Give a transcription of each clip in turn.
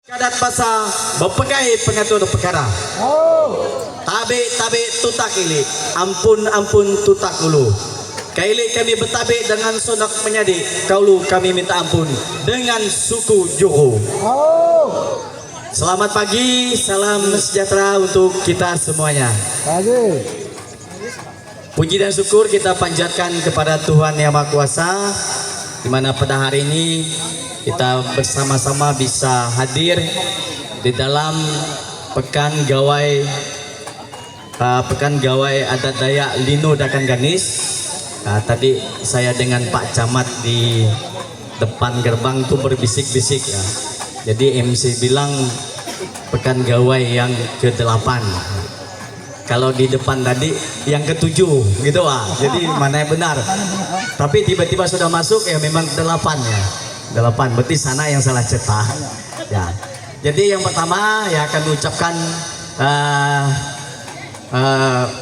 Kadat basa bepegai pengatur perkara. Tabe tutak ili, ampun tutak ulu. Kaili kami bertabik dengan sonak menyadi, kaulu kami minta ampun dengan suku Johor. Selamat pagi, salam sejahtera untuk kita semuanya. Puji dan syukur kita panjatkan kepada Tuhan Yang Maha Kuasa, di mana pada hari ini kita bersama-sama bisa hadir di dalam Pekan Gawai Adat Dayak Lino Dakan Ganis. Tadi saya dengan Pak Camat di depan gerbang tuh berbisik-bisik ya. Jadi MC bilang Pekan Gawai yang ke-8. Kalau di depan tadi yang ke-7 gitu Jadi mana yang benar? Tapi tiba-tiba sudah masuk ya memang 8 ya. 8 berarti sana yang salah cetak ya. Jadi yang pertama ya akan mengucapkan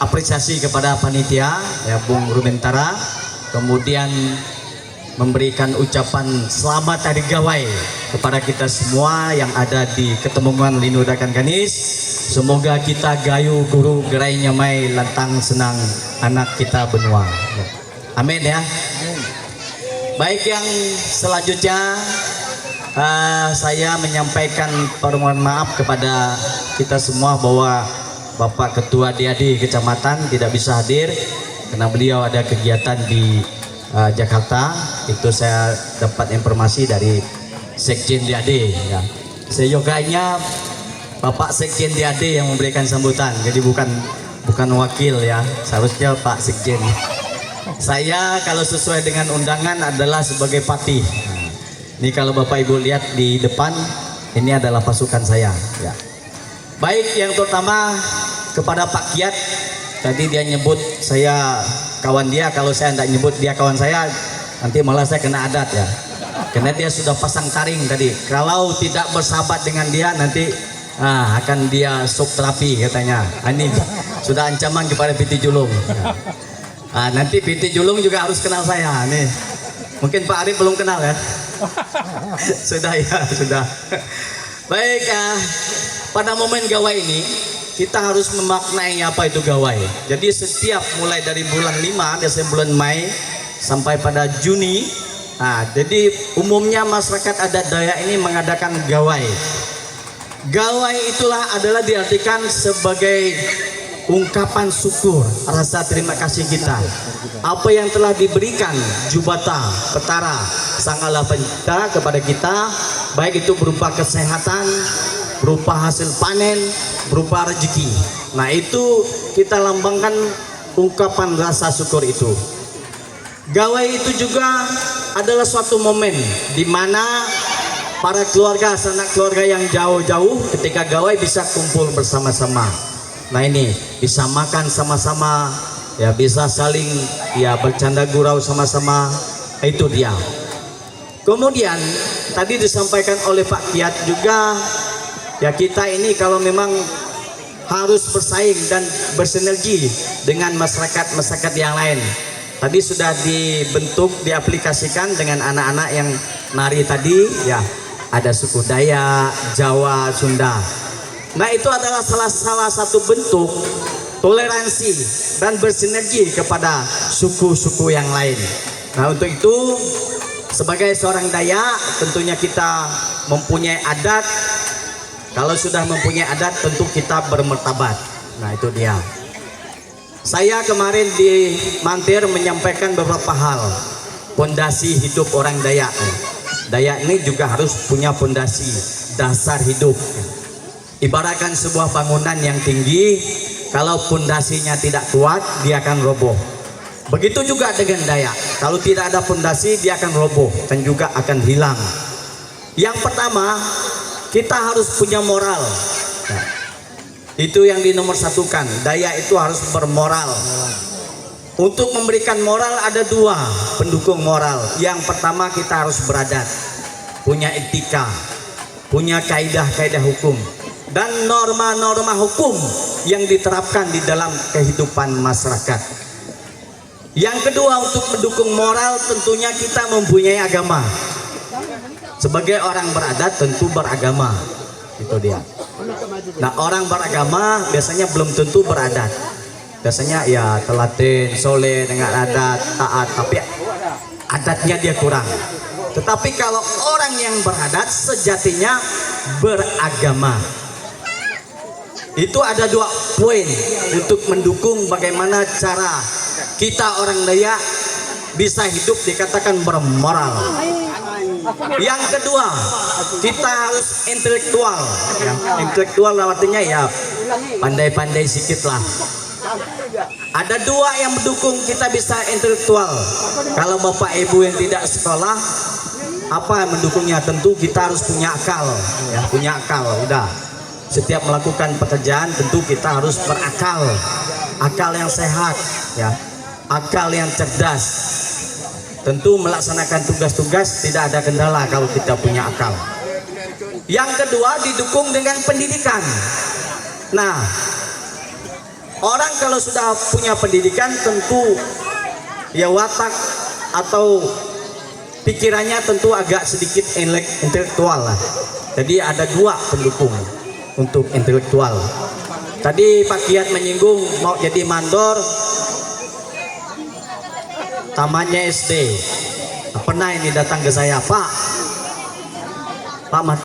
apresiasi kepada panitia ya Bung Rumentara, kemudian memberikan ucapan selamat hari Gawai kepada kita semua yang ada di Ketemungan Lino Dakan Ganis. Semoga kita gayu guru gerai nyamai lantang senang anak kita benua ya. Amin ya. Baik, yang selanjutnya saya menyampaikan permohonan maaf kepada kita semua bahwa Bapak Ketua DAD Kecamatan tidak bisa hadir karena beliau ada kegiatan di Jakarta. Itu saya dapat informasi dari Sekjen DAD ya. Seyoganya Bapak Sekjen DAD yang memberikan sambutan, jadi bukan wakil ya, seharusnya Pak Sekjen. Saya kalau sesuai dengan undangan adalah sebagai patih. Ini kalau Bapak Ibu lihat di depan, ini adalah pasukan saya ya. Baik, yang terutama kepada Pak Kiat, tadi dia nyebut saya kawan dia, kalau saya tidak nyebut dia kawan saya nanti malah saya kena adat ya, karena dia sudah pasang taring tadi, kalau tidak bersahabat dengan dia nanti akan dia sok terapi katanya. Ini sudah ancaman kepada PT Julung ya. Nanti PT Julung juga harus kenal saya nih. Mungkin Pak Arif belum kenal ya. Sudah ya, sudah. Baik, pada momen Gawai ini kita harus memaknai apa itu Gawai. Jadi setiap mulai dari bulan 5 Desember, bulan Mei sampai pada Juni, jadi umumnya masyarakat adat Dayak ini mengadakan Gawai. Gawai itulah adalah diartikan sebagai ungkapan syukur, rasa terima kasih kita apa yang telah diberikan Jubata Petara Sang Allah Pencipta kepada kita, baik itu berupa kesehatan, berupa hasil panen, berupa rezeki. Nah itu kita lambangkan ungkapan rasa syukur itu. Gawai itu juga adalah suatu momen di mana para keluarga, sanak keluarga yang jauh-jauh ketika Gawai bisa kumpul bersama-sama. Nah ini bisa makan sama-sama ya, bisa saling ya bercanda gurau sama-sama, itu dia. Kemudian tadi disampaikan oleh Pak Kiat juga ya, kita ini kalau memang harus bersaing dan bersinergi dengan masyarakat yang lain. Tadi sudah dibentuk, diaplikasikan dengan anak-anak yang nari tadi ya, ada suku Dayak, Jawa, Sunda. Nah itu adalah salah satu bentuk toleransi dan bersinergi kepada suku-suku yang lain. Nah untuk itu sebagai seorang Dayak tentunya kita mempunyai adat. Kalau sudah mempunyai adat tentu kita bermartabat. Nah itu dia. Saya kemarin di Mantir menyampaikan beberapa hal pondasi hidup orang Dayak. Dayak ini juga harus punya pondasi dasar hidup. Ibaratkan sebuah bangunan yang tinggi, kalau pondasinya tidak kuat dia akan roboh. Begitu juga dengan Dayak, kalau tidak ada pondasi dia akan roboh dan juga akan hilang. Yang pertama, kita harus punya moral. Nah, itu yang dinomorsatukan. Dayak itu harus bermoral. Untuk memberikan moral ada dua pendukung moral. Yang pertama kita harus beradat, punya etika, punya kaidah-kaidah hukum dan norma-norma hukum yang diterapkan di dalam kehidupan masyarakat. Yang kedua, untuk mendukung moral tentunya kita mempunyai agama. Sebagai orang beradat tentu beragama. itu dia. Nah, orang beragama biasanya belum tentu beradat. Biasanya ya telaten, soleh dengan adat, taat, tapi adatnya dia kurang. Tetapi kalau orang yang beradat sejatinya beragama. Itu ada 2 poin untuk mendukung bagaimana cara kita orang Dayak bisa hidup dikatakan bermoral. Yang kedua, kita harus intelektual. Ya, intelektual artinya ya pandai-pandai sedikit lah. Ada 2 yang mendukung kita bisa intelektual. Kalau bapak ibu yang tidak sekolah, apa yang mendukungnya? Tentu kita harus punya akal, ya, punya akal. Udah, setiap melakukan pekerjaan tentu kita harus berakal, akal yang sehat, ya, akal yang cerdas. Tentu melaksanakan tugas-tugas tidak ada kendala kalau kita punya akal. Yang kedua, didukung dengan pendidikan. Nah, orang kalau sudah punya pendidikan tentu ya watak atau pikirannya tentu agak sedikit intelektual lah. Jadi ada 2 pendukung untuk intelektual. Tadi Pak Kiat menyinggung mau jadi mandor, tamannya SD. Pernah ini datang ke saya, Pak